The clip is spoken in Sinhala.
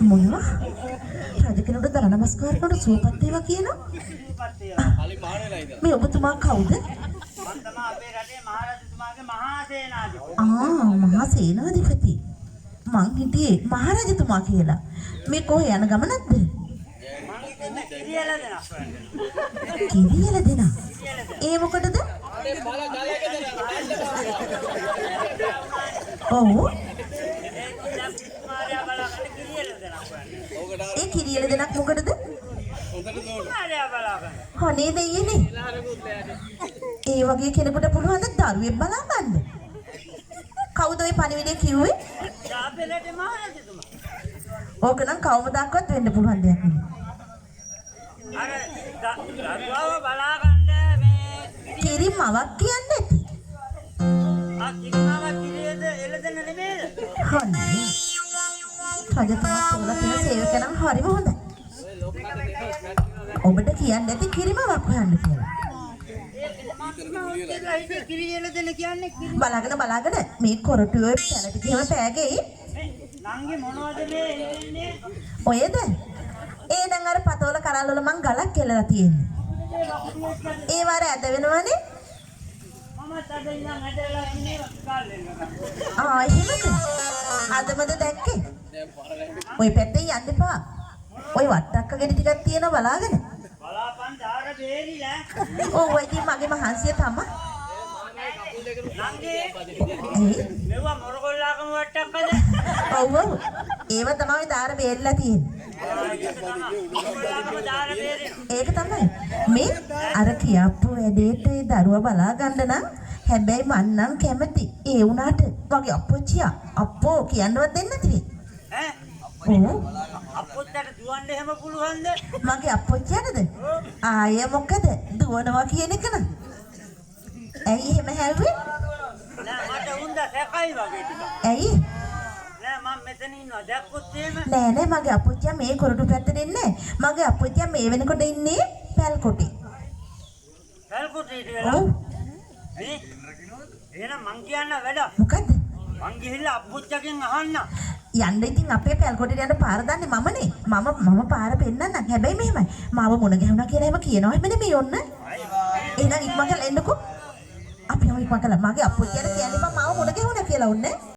මොනවා? රජ කෙනෙකුට දර නමස්කාර කරනකොට සුවපත් වේවා කියනවා. මේ ඔබතුමා කවුද? මම තමයි අපේ රටේ මහරජතුමාගේ මහා සේනාධිපති. මහා සේනාධිපති. මං හිටියේ මහරජතුමා කියලා. මේ කොහේ යන ගමනක්ද? මං හිතන්නේ කිරියල දෙනවා. කිරියල දෙනා. ඒ මොකටද? ඔව්. ඒ කිරියල දෙනක් මොකටද? හොනේ දෙයියනේ. ඒ වගේ කෙනෙකුට පුළුවන් ද දරුවෙක් බලා ගන්න? කවුද ඔය පණිවිඩය කිව්වේ? අපේ මහරජතුමා. ඕක නම් කවමදාකවත් වෙන්න පුළුවන් දෙයක් නෙමෙයි. අර දරුවව බලා ගන්න මේ කිරිමවක් කියන්නේ නැති. කිරිමාව කිරියද එළදෙන නෙමෙයිද? හොනේ. රජතුමා පොළ තියෙන සේවකයන් හරිම හොඳයි. ඔබට කියන්නේ නැති කිරිමවක් හොයන්න කියලා. බලාගෙන මේ කොරටුවේ පැලට ගිහම පෑගෙයි. නංගි මොනවද මේ එන්නේ? ඔයද? ඒ දැන් අර පතෝල කරල් වල මං ගලක් කෙලලා තියෙන්නේ. ඒ වාර ඇද වෙනවනේ. මම තද ඉඳන් ඇදලා ඉන්නේ කාලෙන්න. එහෙමද? අදමද දැක්කේ? ඔය පැත්තේ යන්න එපා. ඔය වට්ටක්ක ගෙඩි ටිකක් තියෙනවා බලාගෙන. බලාපන් දාර බේරිලා. ඔව් ඉතින් මගේ මහන්සිය තමයි. නංගි මෙවුවා මොරගොල්ලාකම වට්ටක්කද? ඔව් ඒව තමයි දාර බේරිලා තියෙන්නේ. දාර බේරින. ඒක තමයි. මේ අර කියපු වැඩේට ඒ දරුවා බලා ගන්න නම් හැබැයි මං නම් කැමති. ඒ වුණාට වගේ අප්පොච්චියා අප්පෝ කියන්නවත් දෙන්නේ නැති වෙයි. ඈ? අප්පොච්චට දුවන්න එහෙම පුළුවන්ද? මගේ අප්පොච්චියටද? ආය මොකද? දුවනවා කියන එක න ะ. ඇයි එහෙම හැව්වේ? නෑ මට උන්ද සැකයි වගේ ටිකක්. ඇයි? නෑ මම මෙතන ඉන්නවා දැක්කොත් එහෙම. නෑ මගේ අප්පොච්චියා මේ කොරටු පැත්තට ඉන්නේ. මගේ අප්පොච්චියා මේ වෙනකොට ඉන්නේ පැල්කොටේ. පැල්කොටේ කියලා? ඔව්. මේ එහෙනම් මං කියන්න වැඩ. මොකද්ද? මං ගිහිල්ලා අප්පොච්චගෙන් අහන්න. යන්න ඉතින් අපේ පැල්කොටේට යන්න පාර දන්නේ මමනේ. මම පාර පෙන්නන්නම්. හැබැයි මෙහෙමයි. මාව මුණ ගැහුණා කියලා එහෙම කියනවා එහෙම නෙමෙයි ඔන්න. එහෙනම් ඉක්මනට එන්නකෝ. අපි යමු ඉක්මනට. මගේ අප්පොච්චියට කියන්න එපා මාව මුණ ගැහුණා කියලා ඔන්න.